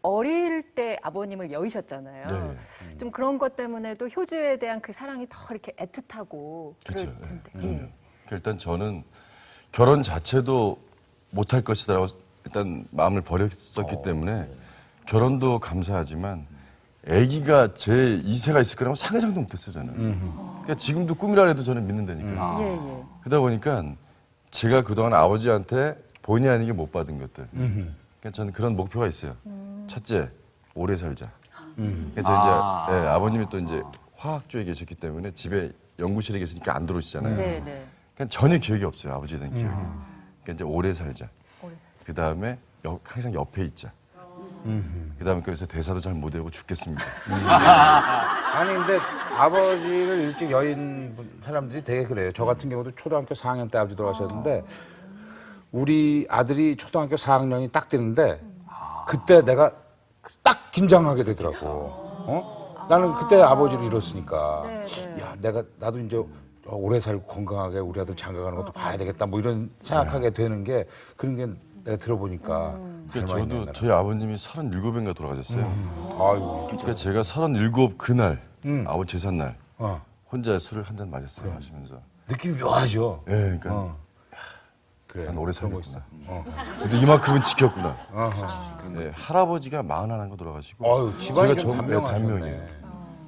어릴 때 아버님을 여의셨잖아요. 네. 좀 그런 것 때문에도 효주에 대한 그 사랑이 더 이렇게 애틋하고 그렇죠. 그럴 텐데. 그럼요. 일단 저는 결혼 자체도 못할 것이다라고 일단 마음을 버렸었기 때문에 결혼도 감사하지만 아기가 제 2세가 있을 거라고 상상도 못했어요, 저는. 그러니까 지금도 꿈이라 해도 저는 믿는다니까요. 예, 예. 그러다 보니까 제가 그동안 아버지한테 본의 아니게 못 받은 것들. 그러니까 저는 그런 목표가 있어요. 첫째, 오래 살자. 그래서 이제 아버님이 또 이제 화학 쪽에 계셨기 때문에 집에 연구실에 계시니까 안 들어오시잖아요. 네, 네. 그러니까 전혀 기억이 없어요, 아버지에 대한 기억이. 그러니까 이제 오래 살자. 그 다음에 항상 옆에 있자. 그 다음에 그래서 대사도 잘 못 외우고 죽겠습니다. 아니 근데 아버지를 일찍 여인 사람들이 되게 그래요. 저 같은 경우도 초등학교 4학년 때 아버지 돌아가셨는데 우리 아들이 초등학교 4학년이 딱 되는데 그때 내가 딱 긴장하게 되더라고. 나는 그때 아버지를 잃었으니까 야 나도 이제 오래 살고 건강하게 우리 아들 장가가는 것도 봐야 되겠다 뭐 이런 생각하게 되는 게 그런 게 내가 들어보니까 그러니까 저도 저희 아버님이 37인가 돌아가셨어요. 아유 그러니까 제가 37 그날 아버지 제삿날 혼자 술을 한 잔 마셨어요. 마시면서. 느낌이 묘하죠. 예, 그러니까 그래. 난 오래 살겠구나. 근데 이만큼은 지켰구나. 네, 할아버지가 41가 돌아가시고 아유, 집안이 좀 전부 단명이에요.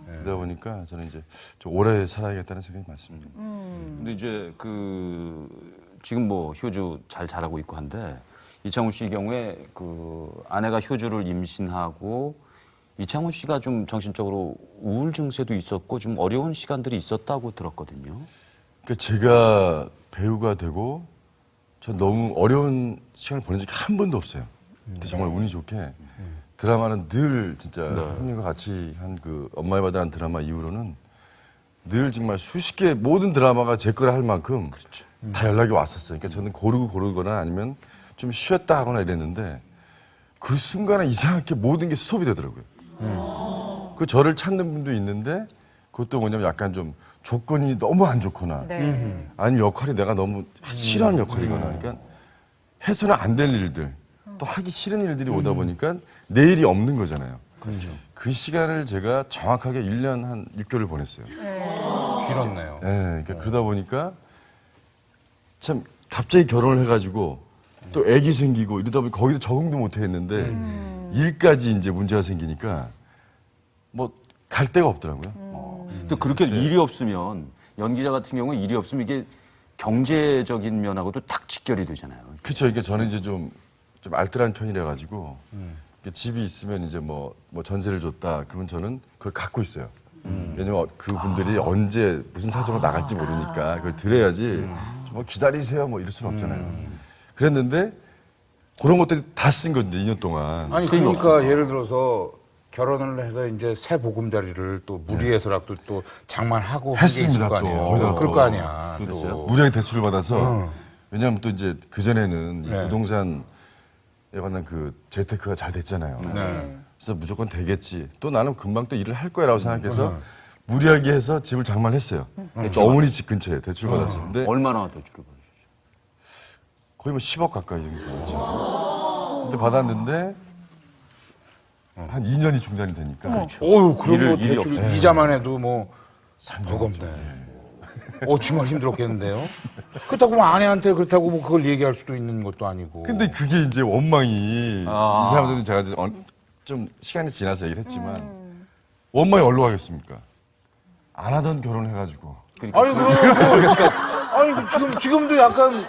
그러다 보니까 저는 이제 좀 오래 살아야겠다는 생각이 많습니다. 근데 이제 지금 뭐 효주 잘 자라고 있고 한데 이창훈 씨 경우에 그 아내가 효주를 임신하고 이창훈 씨가 좀 정신적으로 우울 증세도 있었고 좀 어려운 시간들이 있었다고 들었거든요. 그러니까 제가 배우가 되고 전 너무 어려운 시간을 보낸 적이 한 번도 없어요. 근데 정말 운이 좋게 드라마는 늘 진짜 형님과 같이 한 그 엄마의 바다라는 드라마 이후로는 늘 정말 수십 개 모든 드라마가 제 거라 할 만큼 다 연락이 왔었어요. 그러니까 저는 고르거나 아니면 좀 쉬었다 하거나 이랬는데 그 순간에 이상하게 모든 게 스톱이 되더라고요. 그 저를 찾는 분도 있는데 그것도 뭐냐면 약간 좀 조건이 너무 안 좋거나 아니면 역할이 내가 너무 싫어하는 역할이거나 그러니까 해서는 안 될 일들 또 하기 싫은 일들이 오다 보니까 내일이 없는 거잖아요. 그렇죠. 그 시간을 제가 정확하게 1년 한 6개월을 보냈어요. 길었네요. 네, 그러니까 그러다 보니까 참 갑자기 결혼을 해가지고 또 아기 생기고 이러다 보니 거기도 적응도 못 했는데 일까지 이제 문제가 생기니까 뭐 갈 데가 없더라고요. 또 그렇게 일이 없으면 연기자 같은 경우는 일이 없으면 이게 경제적인 면하고도 딱 직결이 되잖아요. 그렇죠. 그러니까 저는 이제 좀 알뜰한 편이라 가지고 집이 있으면 이제 뭐 전세를 줬다. 그러면 저는 그걸 갖고 있어요. 왜냐면 그분들이 언제 무슨 사정으로 나갈지 모르니까 그걸 드려야지. 뭐 기다리세요. 뭐 이럴 수는 없잖아요. 그랬는데 그런 것들이 다 쓴 건데 2년 동안. 아니 그러니까 예를 들어서 결혼을 해서 이제 새 보금자리를 또 무리해서라도 또 장만하고 했습니다. 거 또 아니에요. 거기다 그럴 거 아니야. 또. 무리하게 대출을 받아서 왜냐하면 또 이제 그 전에는 이 부동산에 관한 그 재테크가 잘 됐잖아요. 그래서 무조건 되겠지. 또 나는 금방 또 일을 할 거야라고 생각해서 무리하게 해서 집을 장만했어요. 또 어머니 집 근처에 대출 받았어요. 근데 얼마나 대출을 받으셨어요? 거의 뭐 10억 가까이 정도 받았죠. 근데 받았는데 한 2년이 중단이 되니까. 어유 그럼 뭐 일이 대출 없어요. 이자만 해도 뭐 버겁네. 정말 힘들었겠는데요. 그렇다고 뭐 아내한테 그렇다고 뭐 그걸 얘기할 수도 있는 것도 아니고. 근데 그게 이제 원망이 이 사람들은 제가 이제 좀 시간이 지나서 얘기를 했지만 원망이 어디로 가겠습니까? 안 하던 결혼을 해가지고. 아니 그럼 지금도 약간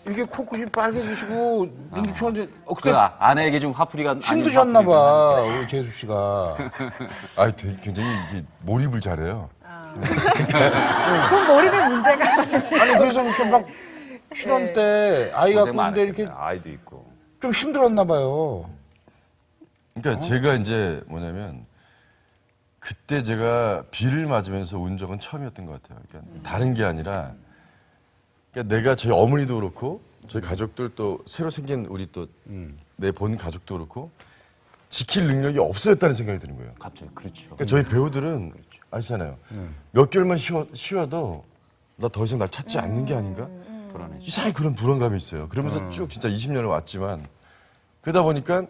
이게 코끝이 빨개지시고 눈이 추운데 그 아내에게 좀 화풀이가 힘드셨나 봐 우리 재수 씨가. 아, 되게 굉장히 이게 몰입을 잘해요. 그 몰입의 문제가 아니 그래서 이렇게 막 실험 때 아이 갖고 있는데 이렇게 아이도 있고 좀 힘들었나 봐요. 그러니까 제가 이제 뭐냐면 그때 제가 비를 맞으면서 운 적은 처음이었던 것 같아요. 그러니까 다른 게 아니라 그러니까 내가 저희 어머니도 그렇고 저희 가족들 또 새로 생긴 우리 또 내 본 가족도 그렇고 지킬 능력이 없어졌다는 생각이 드는 거예요. 갑자기 그렇죠. 그러니까 저희 배우들은 아시잖아요. 몇 개월만 쉬어도 나 더 이상 날 찾지 않는 게 아닌가? 불안해지. 이상하게 그런 불안감이 있어요. 그러면서 쭉 진짜 20년을 왔지만 그러다 보니까